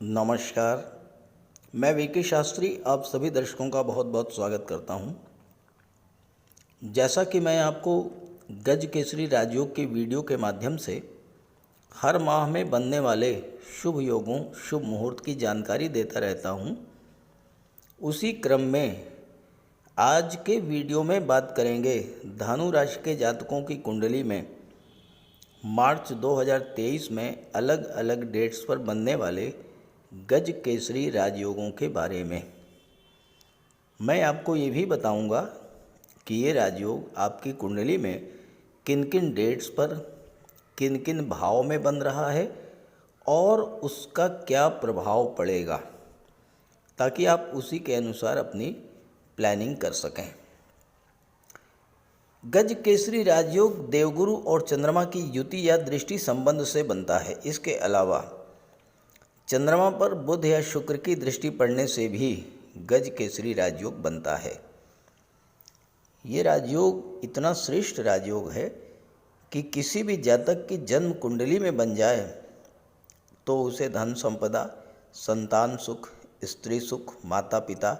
नमस्कार। मैं वीके शास्त्री आप सभी दर्शकों का बहुत बहुत स्वागत करता हूं। जैसा कि मैं आपको गज केसरी राजयोग के वीडियो के माध्यम से हर माह में बनने वाले शुभ योगों शुभ मुहूर्त की जानकारी देता रहता हूं, उसी क्रम में आज के वीडियो में बात करेंगे धनु राशि के जातकों की कुंडली में मार्च 2023 में अलग अलग डेट्स पर बनने वाले गज केसरी राजयोगों के बारे में। मैं आपको ये भी बताऊंगा कि ये राजयोग आपकी कुंडली में किन किन डेट्स पर किन किन भाव में बन रहा है और उसका क्या प्रभाव पड़ेगा, ताकि आप उसी के अनुसार अपनी प्लानिंग कर सकें। गज केसरी राजयोग देवगुरु और चंद्रमा की युति या दृष्टि संबंध से बनता है। इसके अलावा चंद्रमा पर बुध या शुक्र की दृष्टि पड़ने से भी गज केसरी राजयोग बनता है। ये राजयोग इतना श्रेष्ठ राजयोग है कि किसी भी जातक की जन्म कुंडली में बन जाए तो उसे धन संपदा, संतान सुख, स्त्री सुख, माता पिता,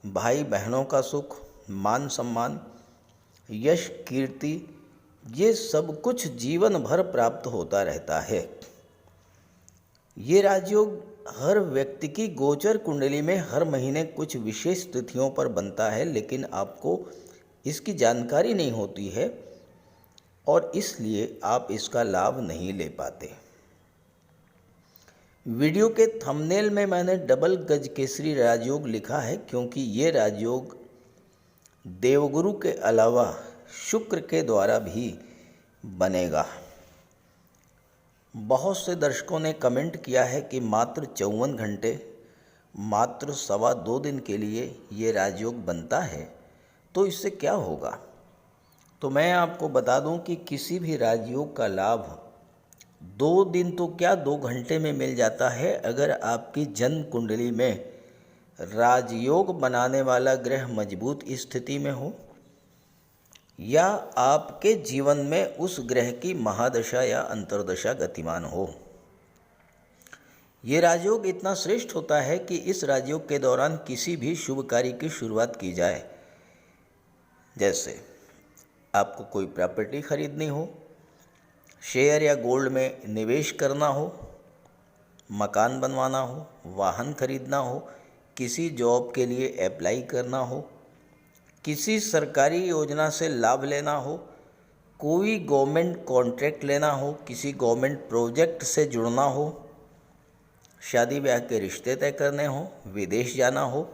भाई बहनों का सुख, मान सम्मान, यश, कीर्ति, ये सब कुछ जीवन भर प्राप्त होता रहता है। ये राजयोग हर व्यक्ति की गोचर कुंडली में हर महीने कुछ विशेष तिथियों पर बनता है, लेकिन आपको इसकी जानकारी नहीं होती है और इसलिए आप इसका लाभ नहीं ले पाते। वीडियो के थंबनेल में मैंने डबल गज केसरी राजयोग लिखा है क्योंकि ये राजयोग देवगुरु के अलावा शुक्र के द्वारा भी बनेगा। बहुत से दर्शकों ने कमेंट किया है कि मात्र 54 घंटे, मात्र 2.25 दिन के लिए ये राजयोग बनता है, तो इससे क्या होगा। तो मैं आपको बता दूं कि किसी भी राजयोग का लाभ 2 दिन तो क्या 2 घंटे में मिल जाता है, अगर आपकी जन्म कुंडली में राजयोग बनाने वाला ग्रह मजबूत स्थिति में हो या आपके जीवन में उस ग्रह की महादशा या अंतर्दशा गतिमान हो। ये राजयोग इतना श्रेष्ठ होता है कि इस राजयोग के दौरान किसी भी शुभ कार्य की शुरुआत की जाए, जैसे आपको कोई प्रॉपर्टी खरीदनी हो, शेयर या गोल्ड में निवेश करना हो, मकान बनवाना हो, वाहन खरीदना हो, किसी जॉब के लिए अप्लाई करना हो, किसी सरकारी योजना से लाभ लेना हो, कोई गवर्नमेंट कॉन्ट्रैक्ट लेना हो, किसी गवर्नमेंट प्रोजेक्ट से जुड़ना हो, शादी ब्याह के रिश्ते तय करने हो, विदेश जाना हो,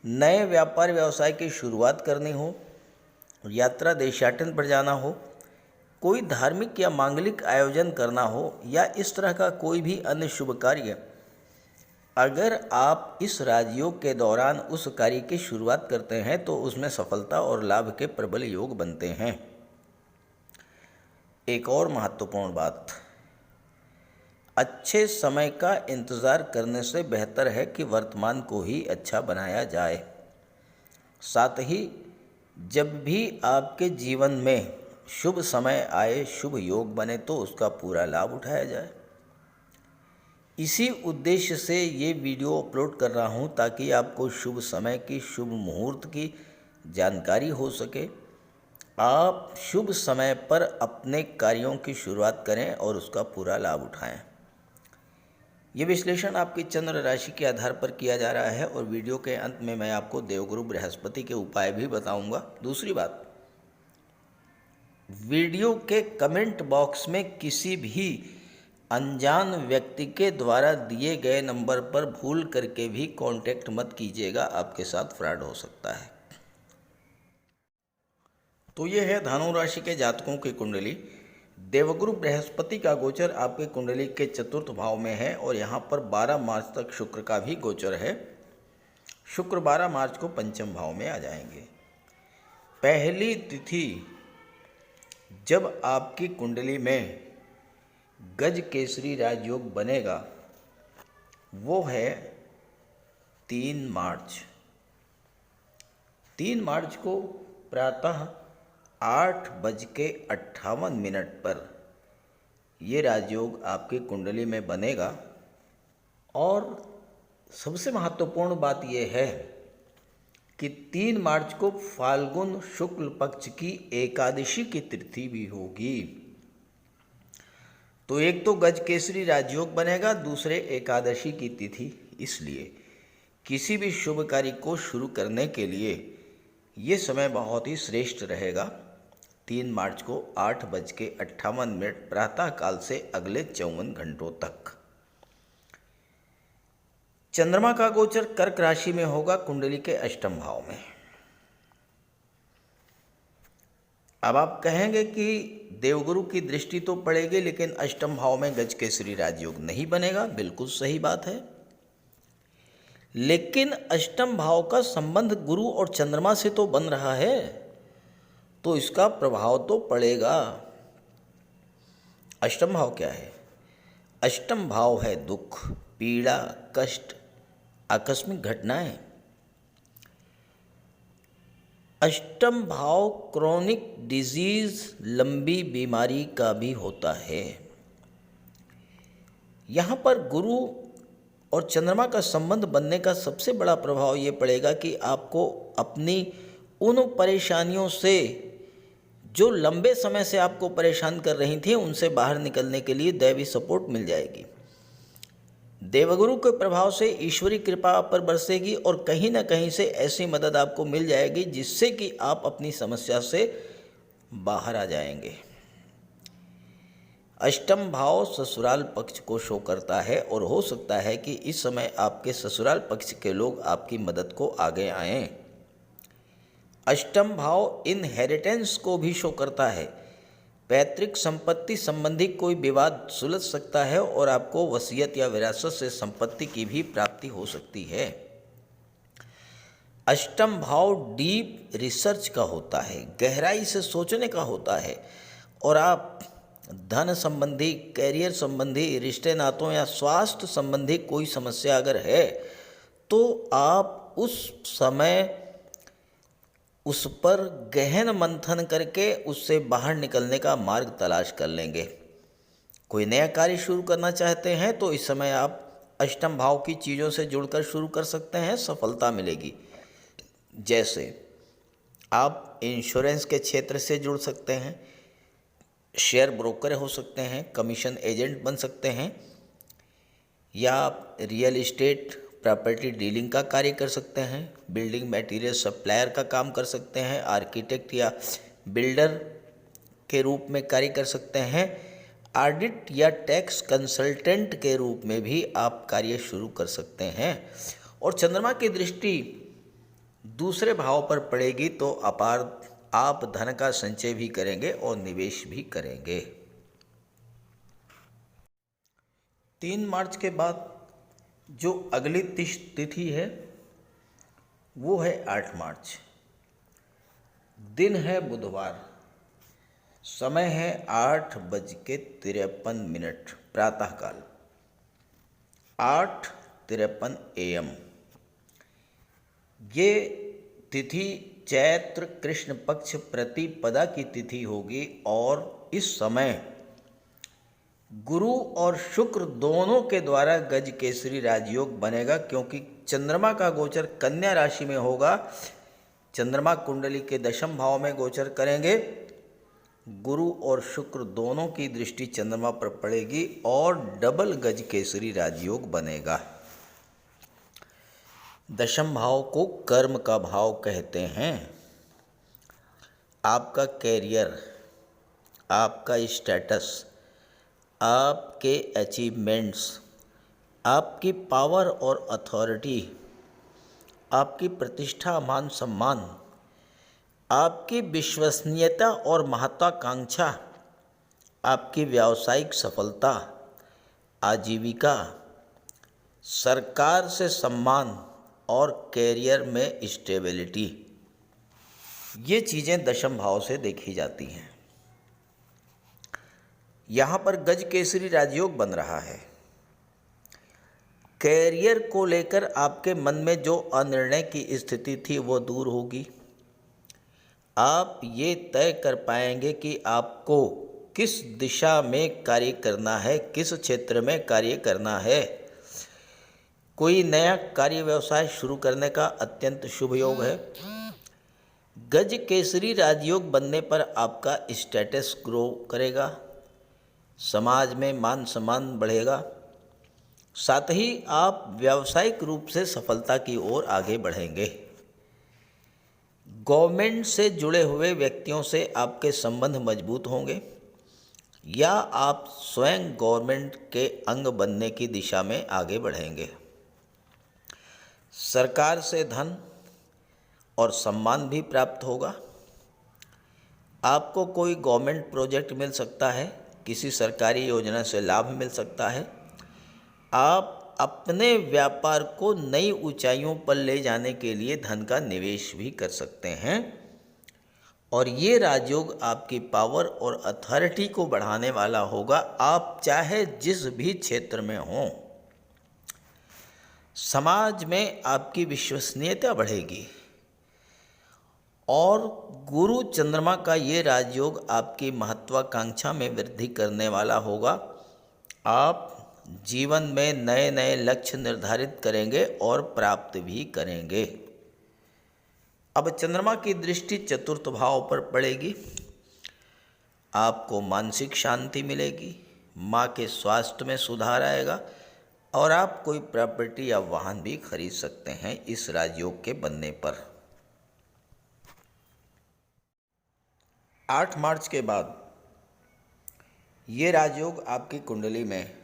नए व्यापार व्यवसाय की शुरुआत करनी हो, यात्रा देशाटन पर जाना हो, कोई धार्मिक या मांगलिक आयोजन करना हो या इस तरह का कोई भी अन्य शुभ कार्य, अगर आप इस राजयोग के दौरान उस कार्य की शुरुआत करते हैं तो उसमें सफलता और लाभ के प्रबल योग बनते हैं। एक और महत्वपूर्ण बात, अच्छे समय का इंतज़ार करने से बेहतर है कि वर्तमान को ही अच्छा बनाया जाए। साथ ही जब भी आपके जीवन में शुभ समय आए, शुभ योग बने, तो उसका पूरा लाभ उठाया जाए। इसी उद्देश्य से ये वीडियो अपलोड कर रहा हूँ ताकि आपको शुभ समय की, शुभ मुहूर्त की जानकारी हो सके, आप शुभ समय पर अपने कार्यों की शुरुआत करें और उसका पूरा लाभ उठाएं। ये विश्लेषण आपकी चंद्र राशि के आधार पर किया जा रहा है और वीडियो के अंत में मैं आपको देवगुरु बृहस्पति के उपाय भी बताऊंगा। दूसरी बात, वीडियो के कमेंट बॉक्स में किसी भी अनजान व्यक्ति के द्वारा दिए गए नंबर पर भूल करके भी कांटेक्ट मत कीजिएगा, आपके साथ फ्रॉड हो सकता है। तो ये है धनु राशि के जातकों की कुंडली। देवगुरु बृहस्पति का गोचर आपके कुंडली के चतुर्थ भाव में है और यहाँ पर 12 मार्च तक शुक्र का भी गोचर है। शुक्र 12 मार्च को पंचम भाव में आ जाएंगे। पहली तिथि जब आपकी कुंडली में गज केसरी राजयोग बनेगा वो है 3 मार्च। 3 मार्च को प्रातः 8:58 पर ये राजयोग आपकी कुंडली में बनेगा और सबसे महत्वपूर्ण बात यह है कि 3 मार्च को फाल्गुन शुक्ल पक्ष की एकादशी की तिथि भी होगी। तो एक तो गज केसरी राजयोग बनेगा, दूसरे एकादशी की तिथि, इसलिए किसी भी शुभ कार्य को शुरू करने के लिए ये समय बहुत ही श्रेष्ठ रहेगा। 3 मार्च को 8:58 प्रातःकाल से अगले 54 घंटों तक। चंद्रमा का गोचर कर्क राशि में होगा, कुंडली के अष्टम भाव में। अब आप कहेंगे कि देवगुरु की दृष्टि तो पड़ेगी, लेकिन अष्टम भाव में गज केसरी राजयोग नहीं बनेगा। बिल्कुल सही बात है, लेकिन अष्टम भाव का संबंध गुरु और चंद्रमा से तो बन रहा है, तो इसका प्रभाव तो पड़ेगा। अष्टम भाव क्या है? अष्टम भाव है दुख, पीड़ा, कष्ट, आकस्मिक घटनाएं। अष्टम भाव क्रोनिक डिजीज, लंबी बीमारी का भी होता है। यहाँ पर गुरु और चंद्रमा का संबंध बनने का सबसे बड़ा प्रभाव ये पड़ेगा कि आपको अपनी उन परेशानियों से, जो लंबे समय से आपको परेशान कर रही थी, उनसे बाहर निकलने के लिए दैवी सपोर्ट मिल जाएगी। देवगुरु के प्रभाव से ईश्वरी कृपा आप पर बरसेगी और कहीं ना कहीं से ऐसी मदद आपको मिल जाएगी जिससे कि आप अपनी समस्या से बाहर आ जाएंगे। अष्टम भाव ससुराल पक्ष को शो करता है और हो सकता है कि इस समय आपके ससुराल पक्ष के लोग आपकी मदद को आगे आएं। अष्टम भाव इनहेरिटेंस को भी शो करता है। पैतृक संपत्ति संबंधी कोई विवाद सुलझ सकता है और आपको वसीयत या विरासत से संपत्ति की भी प्राप्ति हो सकती है। अष्टम भाव डीप रिसर्च का होता है, गहराई से सोचने का होता है, और आप धन संबंधी, कैरियर संबंधी, रिश्ते नातों या स्वास्थ्य संबंधी कोई समस्या अगर है तो आप उस समय उस पर गहन मंथन करके उससे बाहर निकलने का मार्ग तलाश कर लेंगे। कोई नया कार्य शुरू करना चाहते हैं तो इस समय आप अष्टम भाव की चीज़ों से जुड़कर शुरू कर सकते हैं, सफलता मिलेगी। जैसे आप इंश्योरेंस के क्षेत्र से जुड़ सकते हैं, शेयर ब्रोकर हो सकते हैं, कमीशन एजेंट बन सकते हैं, या आप रियल इस्टेट प्रॉपर्टी डीलिंग का कार्य कर सकते हैं, बिल्डिंग मटेरियल सप्लायर का काम कर सकते हैं, आर्किटेक्ट या बिल्डर के रूप में कार्य कर सकते हैं, ऑडिट या टैक्स कंसल्टेंट के रूप में भी आप कार्य शुरू कर सकते हैं। और चंद्रमा की दृष्टि दूसरे भाव पर पड़ेगी तो अपार आप धन का संचय भी करेंगे और निवेश भी करेंगे। 3 मार्च के बाद जो अगली तिथि है वो है 8 मार्च। दिन है बुधवार, समय है 8:53 प्रातःकाल, 8:53 AM। ये तिथि चैत्र कृष्ण पक्ष प्रतिपदा की तिथि होगी और इस समय गुरु और शुक्र दोनों के द्वारा गज केसरी राजयोग बनेगा, क्योंकि चंद्रमा का गोचर कन्या राशि में होगा। चंद्रमा कुंडली के दशम भाव में गोचर करेंगे, गुरु और शुक्र दोनों की दृष्टि चंद्रमा पर पड़ेगी और डबल गज केसरी राजयोग बनेगा। दशम भाव को कर्म का भाव कहते हैं। आपका कैरियर, आपका स्टेटस, आपके अचीवमेंट्स, आपकी पावर और अथॉरिटी, आपकी प्रतिष्ठा, मान सम्मान, आपकी विश्वसनीयता और महत्वाकांक्षा, आपकी व्यावसायिक सफलता, आजीविका, सरकार से सम्मान और कैरियर में स्टेबिलिटी, ये चीज़ें दशम भाव से देखी जाती हैं। यहाँ पर गज केसरी राजयोग बन रहा है। कैरियर को लेकर आपके मन में जो अनिर्णय की स्थिति थी वो दूर होगी। आप ये तय कर पाएंगे कि आपको किस दिशा में कार्य करना है, किस क्षेत्र में कार्य करना है। कोई नया कार्य व्यवसाय शुरू करने का अत्यंत शुभ योग है। गज केसरी राजयोग बनने पर आपका स्टेटस ग्रो करेगा, समाज में मान सम्मान बढ़ेगा, साथ ही आप व्यावसायिक रूप से सफलता की ओर आगे बढ़ेंगे। गवर्नमेंट से जुड़े हुए व्यक्तियों से आपके संबंध मजबूत होंगे या आप स्वयं गवर्नमेंट के अंग बनने की दिशा में आगे बढ़ेंगे। सरकार से धन और सम्मान भी प्राप्त होगा। आपको कोई गवर्नमेंट प्रोजेक्ट मिल सकता है, किसी सरकारी योजना से लाभ मिल सकता है। आप अपने व्यापार को नई ऊंचाइयों पर ले जाने के लिए धन का निवेश भी कर सकते हैं और ये राजयोग आपकी पावर और अथॉरिटी को बढ़ाने वाला होगा। आप चाहे जिस भी क्षेत्र में हों, समाज में आपकी विश्वसनीयता बढ़ेगी और गुरु चंद्रमा का ये राजयोग आपकी महत्वाकांक्षा में वृद्धि करने वाला होगा। आप जीवन में नए नए लक्ष्य निर्धारित करेंगे और प्राप्त भी करेंगे। अब चंद्रमा की दृष्टि चतुर्थ भाव पर पड़ेगी। आपको मानसिक शांति मिलेगी, माँ के स्वास्थ्य में सुधार आएगा और आप कोई प्रॉपर्टी या वाहन भी खरीद सकते हैं इस राजयोग के बनने पर। 8 मार्च के बाद ये राजयोग आपकी कुंडली में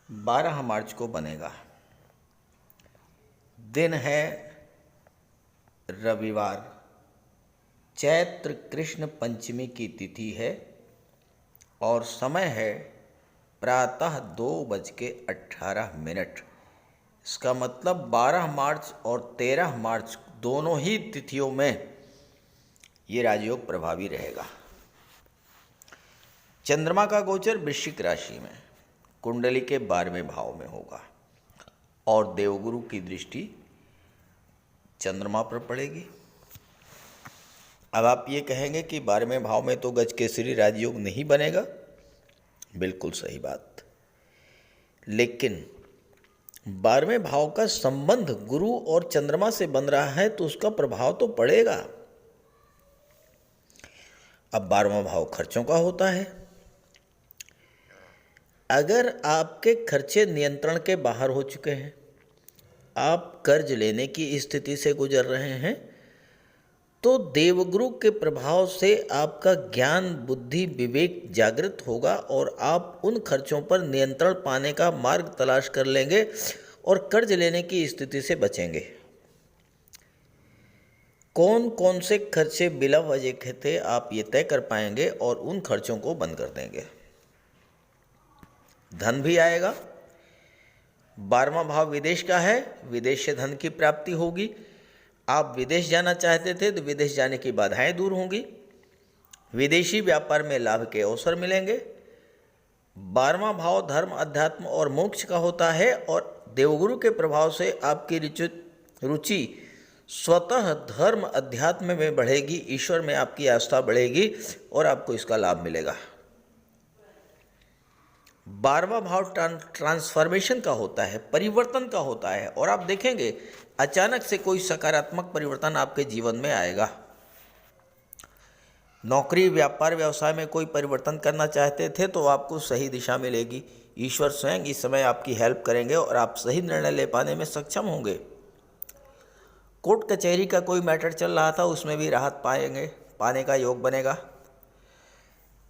12 मार्च को बनेगा। दिन है रविवार, चैत्र कृष्ण पंचमी की तिथि है और समय है प्रातः 2:18। इसका मतलब 12 मार्च और 13 मार्च दोनों ही तिथियों में ये राजयोग प्रभावी रहेगा। चंद्रमा का गोचर वृश्चिक राशि में कुंडली के 12वें भाव में होगा और देवगुरु की दृष्टि चंद्रमा पर पड़ेगी। अब आप ये कहेंगे कि 12वें भाव में तो गज केसरी राजयोग नहीं बनेगा। बिल्कुल सही बात, लेकिन 12वें भाव का संबंध गुरु और चंद्रमा से बन रहा है तो उसका प्रभाव तो पड़ेगा। अब 12वां भाव खर्चों का होता है। अगर आपके खर्चे नियंत्रण के बाहर हो चुके हैं, आप कर्ज लेने की स्थिति से गुजर रहे हैं, तो देवगुरु के प्रभाव से आपका ज्ञान बुद्धि विवेक जागृत होगा और आप उन खर्चों पर नियंत्रण पाने का मार्ग तलाश कर लेंगे और कर्ज लेने की स्थिति से बचेंगे। कौन कौन से खर्चे बिला वजह के थे आप ये तय कर पाएंगे और उन खर्चों को बंद कर देंगे। धन भी आएगा। 12वां भाव विदेश का है, विदेश से धन की प्राप्ति होगी। आप विदेश जाना चाहते थे तो विदेश जाने की बाधाएं दूर होंगी। विदेशी व्यापार में लाभ के अवसर मिलेंगे। 12वां भाव धर्म अध्यात्म और मोक्ष का होता है और देवगुरु के प्रभाव से आपकी रुचि स्वतः धर्म अध्यात्म में बढ़ेगी, ईश्वर में आपकी आस्था बढ़ेगी और आपको इसका लाभ मिलेगा। 12वां भाव ट्रांसफॉर्मेशन का होता है, परिवर्तन का होता है और आप देखेंगे अचानक से कोई सकारात्मक परिवर्तन आपके जीवन में आएगा। नौकरी व्यापार व्यवसाय में कोई परिवर्तन करना चाहते थे तो आपको सही दिशा मिलेगी। ईश्वर स्वयं इस समय आपकी हेल्प करेंगे और आप सही निर्णय ले पाने में सक्षम होंगे। कोर्ट कचहरी का कोई मैटर चल रहा था, उसमें भी राहत पाने का योग बनेगा।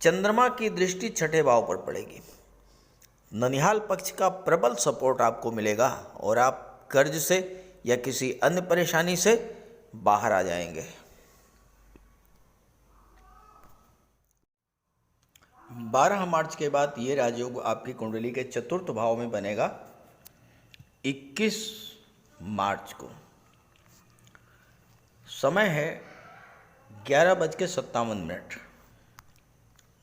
चंद्रमा की दृष्टि छठे भाव पर पड़ेगी। ननिहाल पक्ष का प्रबल सपोर्ट आपको मिलेगा और आप कर्ज से या किसी अन्य परेशानी से बाहर आ जाएंगे। 12 मार्च के बाद ये राजयोग आपकी कुंडली के चतुर्थ भाव में बनेगा 21 मार्च को। समय है 11:57,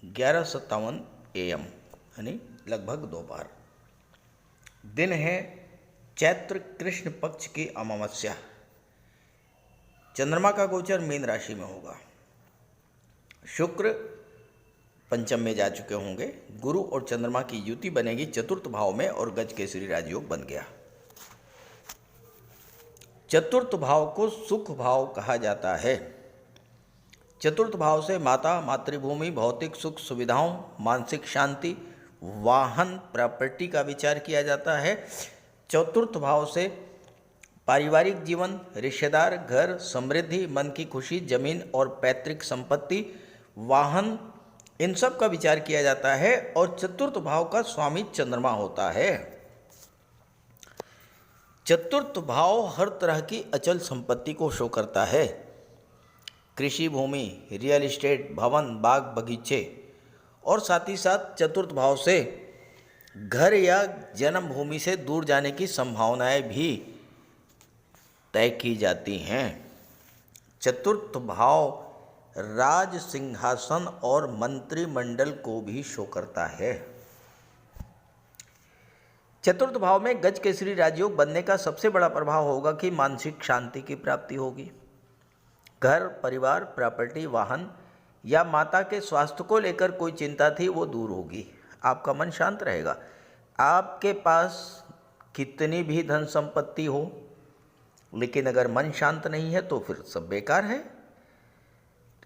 11:57 AM यानी लगभग दोपहर। दिन है चैत्र कृष्ण पक्ष की अमावस्या। चंद्रमा का गोचर मीन राशि में होगा। शुक्र पंचम में जा चुके होंगे। गुरु और चंद्रमा की युति बनेगी चतुर्थ भाव में और गज केसरी राजयोग बन गया। चतुर्थ भाव को सुख भाव कहा जाता है। चतुर्थ भाव से माता, मातृभूमि, भौतिक सुख सुविधाओं, मानसिक शांति, वाहन, प्रॉपर्टी का विचार किया जाता है। चतुर्थ भाव से पारिवारिक जीवन, रिश्तेदार, घर, समृद्धि, मन की खुशी, जमीन और पैतृक संपत्ति, वाहन, इन सब का विचार किया जाता है। और चतुर्थ भाव का स्वामी चंद्रमा होता है। चतुर्थ भाव हर तरह की अचल संपत्ति को शो करता है। कृषि भूमि, रियल एस्टेट, भवन, बाग बगीचे, और साथ ही साथ चतुर्थ भाव से घर या जन्मभूमि से दूर जाने की संभावनाएं भी तय की जाती हैं। चतुर्थ भाव राज सिंहासन और मंत्रिमंडल को भी शो करता है। चतुर्थ भाव में गज केसरी राजयोग बनने का सबसे बड़ा प्रभाव होगा कि मानसिक शांति की प्राप्ति होगी। घर, परिवार, प्रॉपर्टी, वाहन या माता के स्वास्थ्य को लेकर कोई चिंता थी वो दूर होगी। आपका मन शांत रहेगा। आपके पास कितनी भी धन संपत्ति हो, लेकिन अगर मन शांत नहीं है तो फिर सब बेकार है।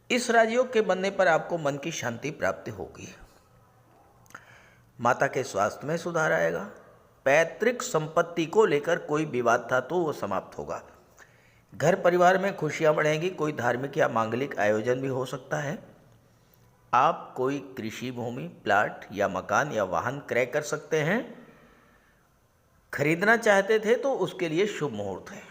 इस राजयोग के बनने पर आपको मन की शांति प्राप्ति होगी। माता के स्वास्थ्य में सुधार आएगा। पैतृक संपत्ति को लेकर कोई विवाद था तो वो समाप्त होगा। घर परिवार में खुशियां बढ़ेंगी। कोई धार्मिक या मांगलिक आयोजन भी हो सकता है। आप कोई कृषि भूमि, प्लाट या मकान या वाहन क्रय कर सकते हैं। खरीदना चाहते थे तो उसके लिए शुभ मुहूर्त है।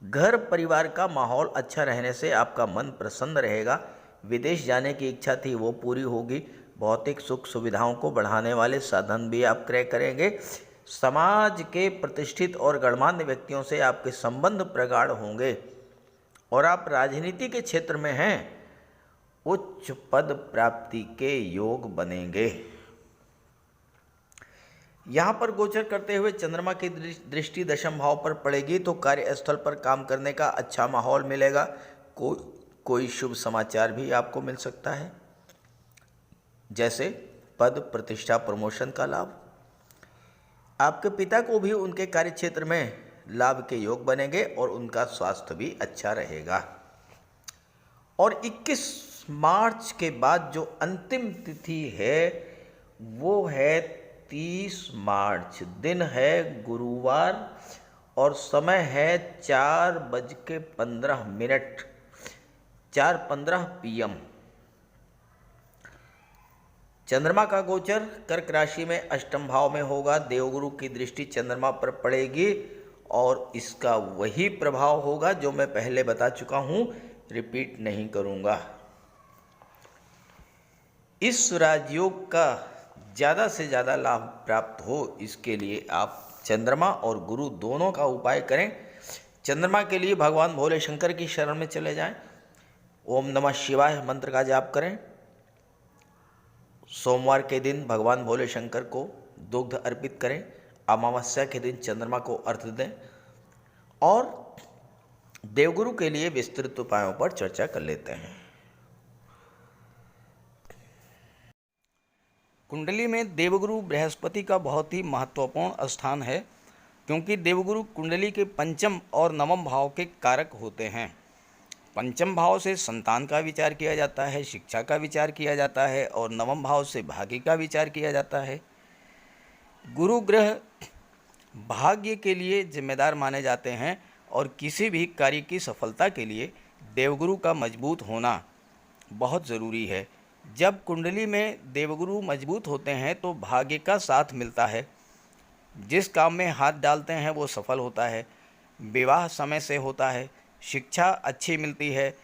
घर परिवार का माहौल अच्छा रहने से आपका मन प्रसन्न रहेगा। विदेश जाने की इच्छा थी वो पूरी होगी। भौतिक सुख सुविधाओं को बढ़ाने वाले साधन भी आप क्रय करेंगे। समाज के प्रतिष्ठित और गणमान्य व्यक्तियों से आपके संबंध प्रगाढ़ होंगे। और आप राजनीति के क्षेत्र में हैं, उच्च पद प्राप्ति के योग बनेंगे। यहाँ पर गोचर करते हुए चंद्रमा की दृष्टि दशम भाव पर पड़ेगी तो कार्यस्थल पर काम करने का अच्छा माहौल मिलेगा। कोई शुभ समाचार भी आपको मिल सकता है, जैसे पद, प्रतिष्ठा, प्रमोशन का लाभ। आपके पिता को भी उनके कार्य क्षेत्र में लाभ के योग बनेंगे और उनका स्वास्थ्य भी अच्छा रहेगा। और 21 मार्च के बाद जो अंतिम तिथि है वो है 30 मार्च। दिन है गुरुवार और समय है 4:15, 4:15 PM। चंद्रमा का गोचर कर्क राशि में अष्टम भाव में होगा। देवगुरु की दृष्टि चंद्रमा पर पड़ेगी और इसका वही प्रभाव होगा जो मैं पहले बता चुका हूँ, रिपीट नहीं करूँगा। इस राजयोग का ज़्यादा से ज़्यादा लाभ प्राप्त हो इसके लिए आप चंद्रमा और गुरु दोनों का उपाय करें। चंद्रमा के लिए भगवान भोले शंकर की शरण में चले जाएं। ओम नमः शिवाय मंत्र का जाप करें। सोमवार के दिन भगवान भोले शंकर को दुग्ध अर्पित करें। अमावस्या के दिन चंद्रमा को अर्घ्य दें। और देवगुरु के लिए विस्तृत उपायों पर चर्चा कर लेते हैं। कुंडली में देवगुरु बृहस्पति का बहुत ही महत्वपूर्ण स्थान है, क्योंकि देवगुरु कुंडली के पंचम और नवम भाव के कारक होते हैं। पंचम भाव से संतान का विचार किया जाता है, शिक्षा का विचार किया जाता है, और नवम भाव से भाग्य का विचार किया जाता है। गुरु ग्रह भाग्य के लिए जिम्मेदार माने जाते हैं और किसी भी कार्य की सफलता के लिए देवगुरु का मजबूत होना बहुत ज़रूरी है। जब कुंडली में देवगुरु मजबूत होते हैं तो भाग्य का साथ मिलता है। जिस काम में हाथ डालते हैं वो सफल होता है। विवाह समय से होता है। शिक्षा अच्छी मिलती है।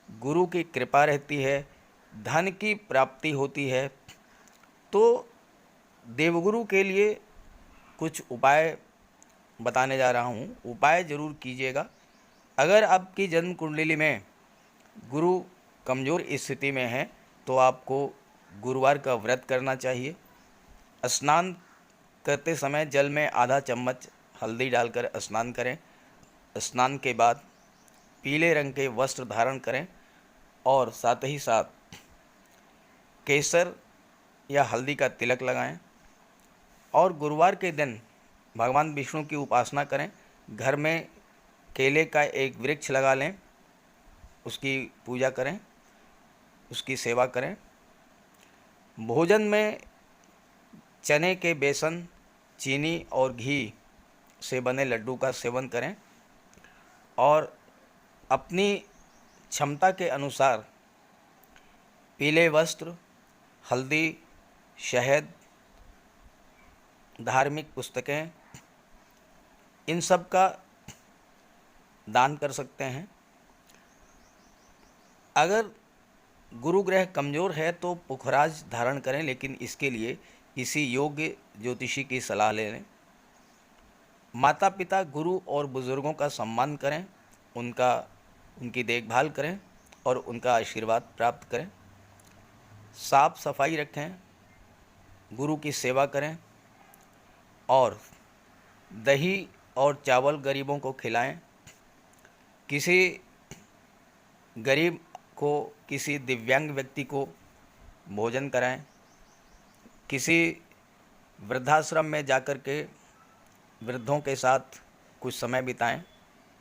गुरु की कृपा रहती है। धन की प्राप्ति होती है। तो देवगुरु के लिए कुछ उपाय बताने जा रहा हूँ। उपाय ज़रूर कीजिएगा। अगर आपकी जन्म कुंडली में गुरु कमज़ोर स्थिति में है तो आपको गुरुवार का व्रत करना चाहिए। स्नान करते समय जल में आधा चम्मच हल्दी डालकर स्नान करें। स्नान के बाद पीले रंग के वस्त्र धारण करें और साथ ही साथ केसर या हल्दी का तिलक लगाएं और गुरुवार के दिन भगवान विष्णु की उपासना करें। घर में केले का एक वृक्ष लगा लें, उसकी पूजा करें, उसकी सेवा करें। भोजन में चने के बेसन, चीनी और घी से बने लड्डू का सेवन करें और अपनी क्षमता के अनुसार पीले वस्त्र, हल्दी, शहद, धार्मिक पुस्तकें, इन सब का दान कर सकते हैं। अगर गुरु ग्रह कमज़ोर है तो पुखराज धारण करें, लेकिन इसके लिए किसी योग्य ज्योतिषी की सलाह ले लें। माता पिता, गुरु और बुज़ुर्गों का सम्मान करें, उनकी देखभाल करें और उनका आशीर्वाद प्राप्त करें। साफ सफाई रखें, गुरु की सेवा करें और दही और चावल गरीबों को खिलाएं। किसी गरीब को, किसी दिव्यांग व्यक्ति को भोजन कराएं। किसी वृद्धाश्रम में जाकर के वृद्धों के साथ कुछ समय बिताएं,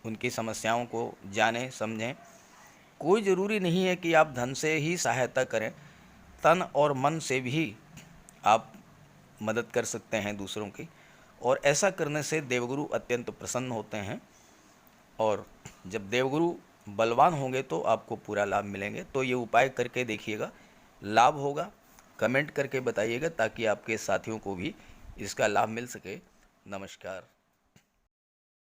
उनकी समस्याओं को जानें, समझें। कोई ज़रूरी नहीं है कि आप धन से ही सहायता करें, तन और मन से भी आप मदद कर सकते हैं दूसरों की, और ऐसा करने से देवगुरु अत्यंत प्रसन्न होते हैं। और जब देवगुरु बलवान होंगे तो आपको पूरा लाभ मिलेंगे। तो ये उपाय करके देखिएगा, लाभ होगा। कमेंट करके बताइएगा ताकि आपके साथियों को भी इसका लाभ मिल सके। नमस्कार।